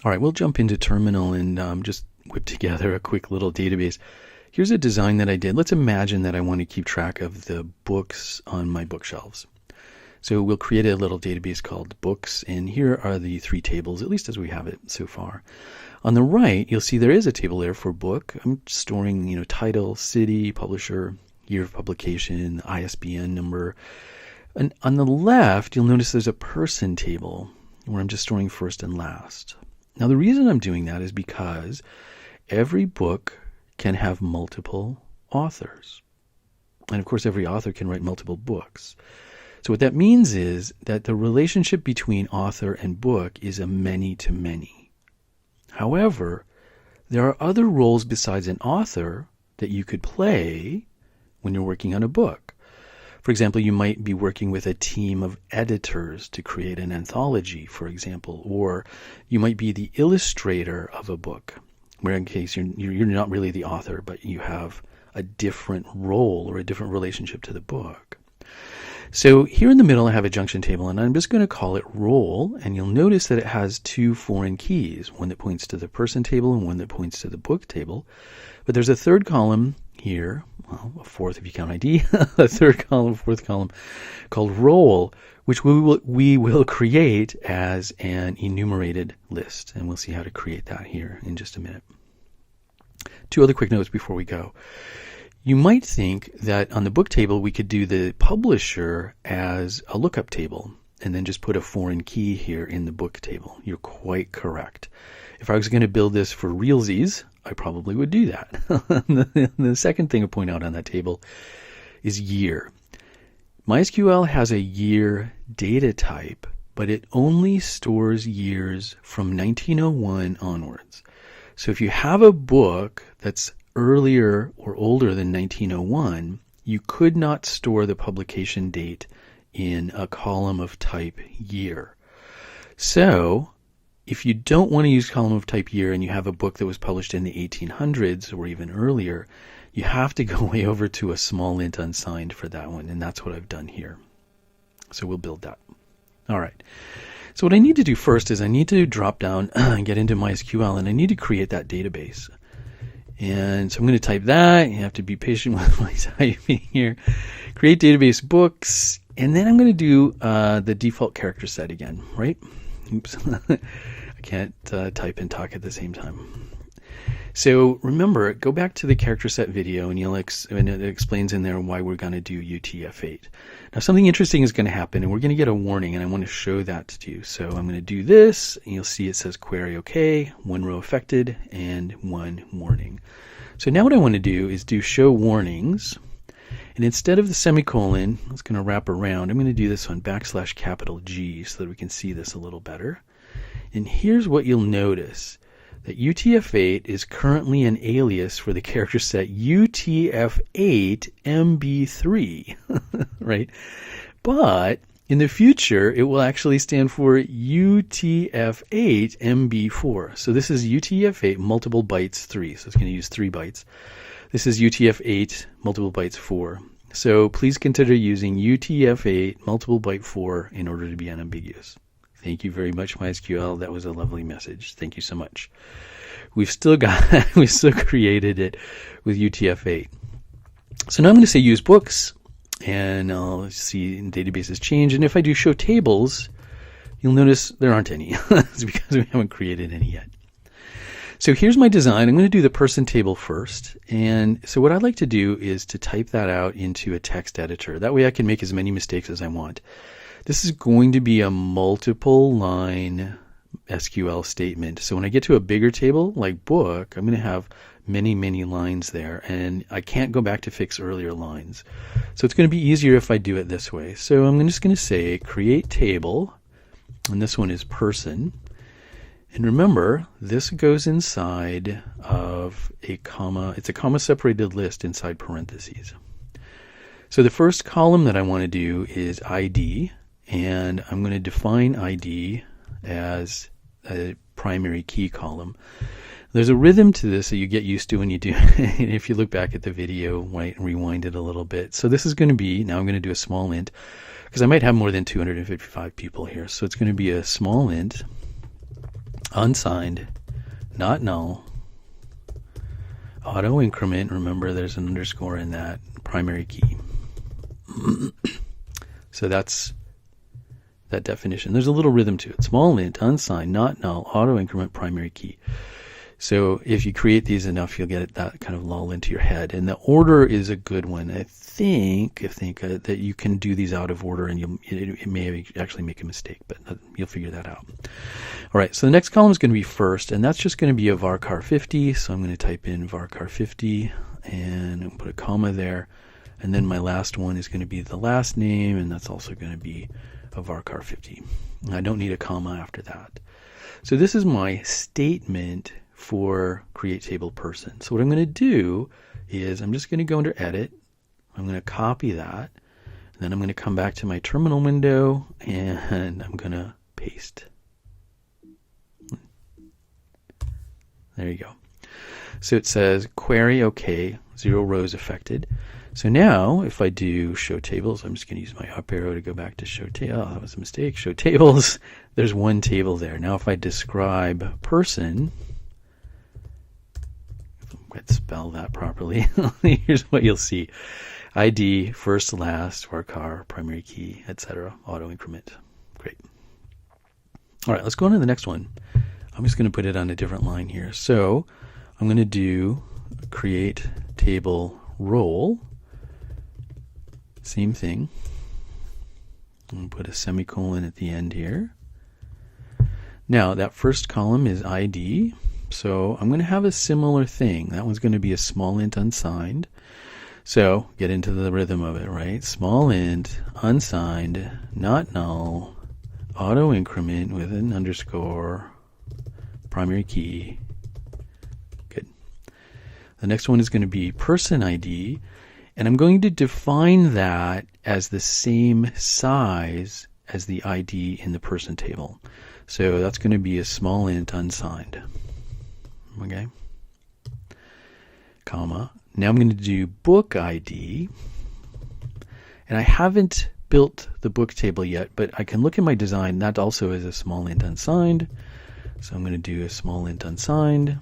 All right, we'll jump into Terminal and just whip together a quick little database. Here's a design that I did. Let's imagine that I want to keep track of the books on my bookshelves. So we'll create a little database called Books, and here are the three tables, at least as we have it so far. On the right, you'll see there is a table there for book. I'm storing, title, city, publisher, year of publication, ISBN number. And on the left, you'll notice there's a person table where I'm just storing first and last. Now, the reason I'm doing that is because every book can have multiple authors. And of course, every author can write multiple books. So what that means is that the relationship between author and book is a many-to-many. However, there are other roles besides an author that you could play when you're working on a book. For example, you might be working with a team of editors to create an anthology, for example, or you might be the illustrator of a book, where in case you're not really the author, but you have a different role or a different relationship to the book. So here in the middle, I have a junction table, and I'm just going to call it role, and you'll notice that it has two foreign keys, one that points to the person table and one that points to the book table. But there's a third column here, well, a fourth if you count ID, a third column, fourth column, called role, which we will create as an enumerated list. And we'll see how to create that here in just a minute. Two other quick notes before we go. You might think that on the book table, we could do the publisher as a lookup table and then just put a foreign key here in the book table. You're quite correct. If I was going to build this for realsies, I probably would do that. The second thing to point out on that table is year. MySQL has a year data type, but it only stores years from 1901 onwards. So if you have a book that's earlier or older than 1901, you could not store the publication date in a column of type year. So if you don't want to use column of type year and you have a book that was published in the 1800s or even earlier, you have to go way over to a small int unsigned for that one, and that's what I've done here. So we'll build that. All right. So what I need to do first is I need to drop down and get into MySQL, and I need to create that database. And so I'm going to type that. You have to be patient with my typing here. Create database books, and then I'm going to do the default character set again, right? Oops, I can't type and talk at the same time. So remember, go back to the character set video, and and it explains in there why we're going to do UTF-8. Now something interesting is going to happen, and we're going to get a warning, and I want to show that to you. So I'm going to do this, and you'll see it says query OK, one row affected, and one warning. So now what I want to do is do show warnings, and instead of the semicolon, it's going to wrap around. I'm going to do this on \G so that we can see this a little better. And here's what you'll notice. That UTF-8 is currently an alias for the character set UTF-8MB3, right? But in the future, it will actually stand for UTF-8MB4. So this is UTF-8 multiple bytes 3. So it's going to use 3 bytes. This is UTF-8 multiple bytes 4. So please consider using UTF-8 multiple byte 4 in order to be unambiguous. Thank you very much, MySQL. That was a lovely message. Thank you so much. We've still created it with UTF-8. So now I'm going to say use books, and I'll see databases change. And if I do show tables, you'll notice there aren't any. It's because we haven't created any yet. So here's my design. I'm going to do the person table first. And so what I'd like to do is to type that out into a text editor. That way I can make as many mistakes as I want. This is going to be a multiple line SQL statement. So when I get to a bigger table like book, I'm going to have many, many lines there, and I can't go back to fix earlier lines. So it's going to be easier if I do it this way. So I'm just going to say create table, and this one is person. And remember, this goes inside of a comma. It's a comma separated list inside parentheses. So the first column that I want to do is ID. And I'm going to define ID as a primary key column. There's a rhythm to this that you get used to when you do it. If you look back at the video, right, rewind it a little bit. So this is going to be, now I'm going to do a small int, because I might have more than 255 people here. So it's going to be a small int. unsigned, not null, auto increment, remember there's an underscore in that, primary key. So that's that definition. There's a little rhythm to it. Small int, unsigned, not null, auto increment, primary key. So if you create these enough, you'll get that kind of lull into your head. And the order is a good one. I think that you can do these out of order, and it may actually make a mistake, but you'll figure that out. All right, so the next column is going to be first, and that's just going to be a varchar 50. So I'm going to type in varchar 50 and put a comma there. And then my last one is going to be the last name, and that's also going to be a varchar 50. I don't need a comma after that. So this is my statement for create table person. So what I'm going to do is I'm just going to go under edit. I'm going to copy that. And then I'm going to come back to my terminal window and I'm going to paste. There you go. So it says query OK, 0 rows affected. So now if I do show tables, I'm just going to use my up arrow to go back to show table. Oh, that was a mistake. Show tables. There's one table there. Now if I describe person, let's spell that properly. Here's what you'll see. ID, first, last, varchar, primary key, etc. Auto increment. Great. All right, let's go on to the next one. I'm just going to put it on a different line here. So I'm going to do create table role. Same thing. I'm going to put a semicolon at the end here. Now that first column is ID. So I'm going to have a similar thing. That one's going to be a small int unsigned. So get into the rhythm of it, right? Small int, unsigned, not null, auto increment with an underscore, primary key. Good. The next one is going to be person ID. And I'm going to define that as the same size as the ID in the person table. So that's going to be a small int unsigned. Okay, comma. Now I'm going to do book ID, and I haven't built the book table yet, but I can look at my design. That also is a small int unsigned, so I'm going to do a small int unsigned.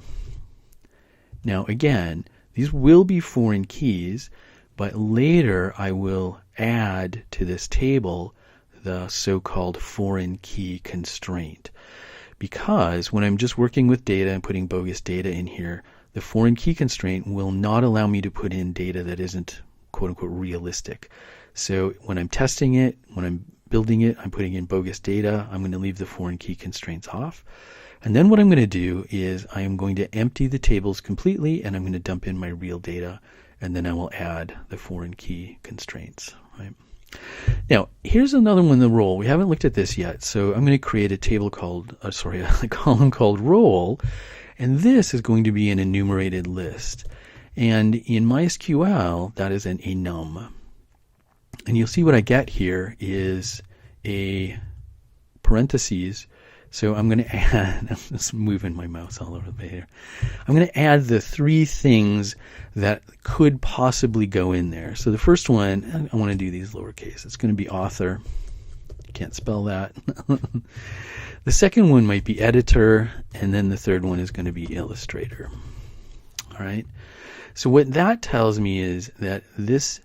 Now again, these will be foreign keys, but later I will add to this table the so-called foreign key constraint. Because when I'm just working with data and putting bogus data in here, the foreign key constraint will not allow me to put in data that isn't quote-unquote realistic. So when I'm testing it, when I'm building it, I'm putting in bogus data. I'm going to leave the foreign key constraints off. And then what I'm going to do is I am going to empty the tables completely, and I'm going to dump in my real data, and then I will add the foreign key constraints. Right? Now, here's another one, the role. We haven't looked at this yet, so I'm going to create a table called, a column called role, and this is going to be an enumerated list. And in MySQL, that is an enum. And you'll see what I get here is a parentheses. So I'm going to add, I'm just moving my mouse all over the place here. I'm going to add the three things that could possibly go in there. So the first one, I want to do these lowercase. It's going to be author. You can't spell that. The second one might be editor, and then the third one is going to be illustrator. All right. So what that tells me is that this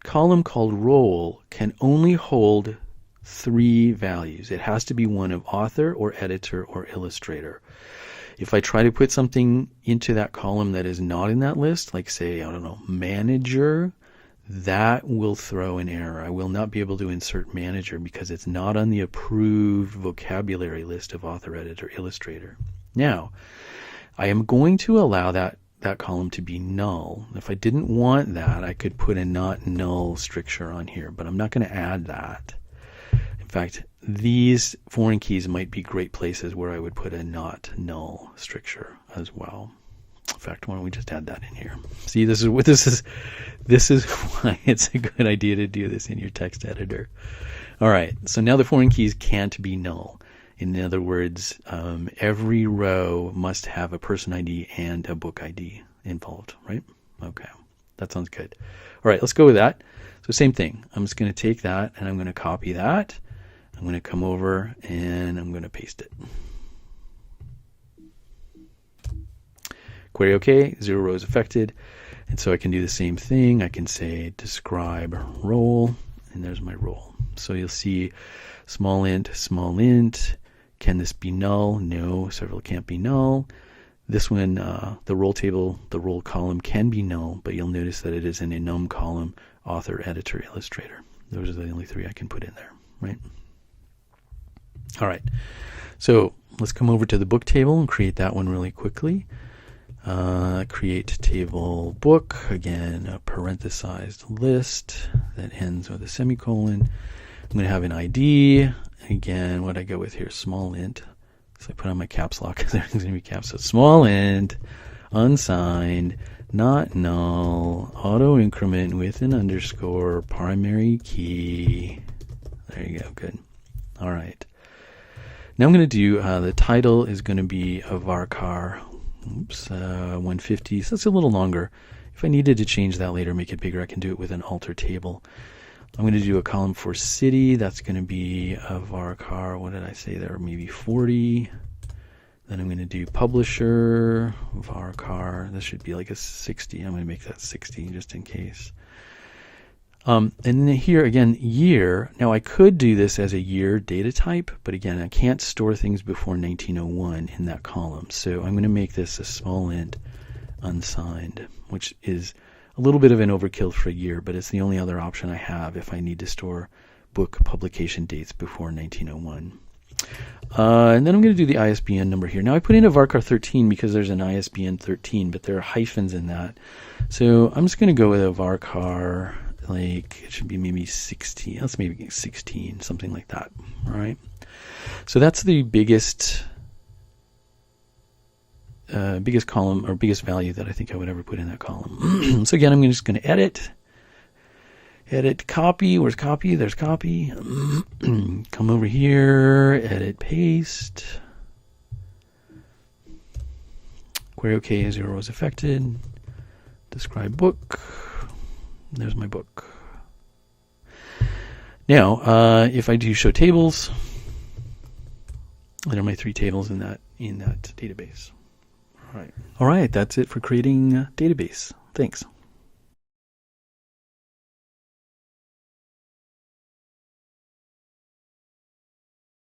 column called role can only hold three values. It has to be one of author or editor or illustrator. If I try to put something into that column that is not in that list, like say, I don't know, manager, that will throw an error. I will not be able to insert manager because it's not on the approved vocabulary list of author, editor, illustrator. Now, I am going to allow that column to be null. If I didn't want that, I could put a not null stricture on here, but I'm not going to add that. In fact, these foreign keys might be great places where I would put a not null stricture as well. In fact, why don't we just add that in here? See, this is why it's a good idea to do this in your text editor. All right, so now the foreign keys can't be null. In other words, every row must have a person ID and a book ID involved, right? Okay, that sounds good. All right, let's go with that. So same thing. I'm just going to take that and I'm going to copy that. I'm going to come over and I'm going to paste it. Query OK, 0 rows affected. And so I can do the same thing. I can say describe role, and there's my role. So you'll see small int, can this be null? No, several can't be null. This one, the role table, the role column can be null, but you'll notice that it is in a num column, author, editor, illustrator. Those are the only three I can put in there, right? All right, so let's come over to the book table and create that one really quickly. Create table book, again, a parenthesized list that ends with a semicolon. I'm going to have an ID. Again, what I go with here, small int. So I put on my caps lock because everything's going to be caps. So small int, unsigned, not null, auto increment with an underscore, primary key. There you go, good. All right. Now I'm going to do, the title is going to be a varchar, 150, so it's a little longer. If I needed to change that later, make it bigger, I can do it with an alter table. I'm going to do a column for city. That's going to be a varchar. What did I say there? Maybe 40. Then I'm going to do publisher, varchar. This should be like a 60. I'm going to make that 60 just in case. And then here again, year. Now I could do this as a year data type, but again, I can't store things before 1901 in that column. So I'm going to make this a small int unsigned, which is a little bit of an overkill for a year, but it's the only other option I have if I need to store book publication dates before 1901. And then I'm going to do the ISBN number here. Now I put in a varchar 13 because there's an ISBN 13, but there are hyphens in that. So I'm just going to go with a varchar, like it should be maybe 16. Let's maybe get 16, something like that. All right. So that's the biggest column or biggest value that I think I would ever put in that column. So again, I'm just going to edit copy. Where's copy? There's copy. Come over here, edit paste. Query OK, 0 is affected. Describe book. There's my book. Now, if I do show tables, there are my 3 tables in that database. All right, that's it for creating a database. Thanks.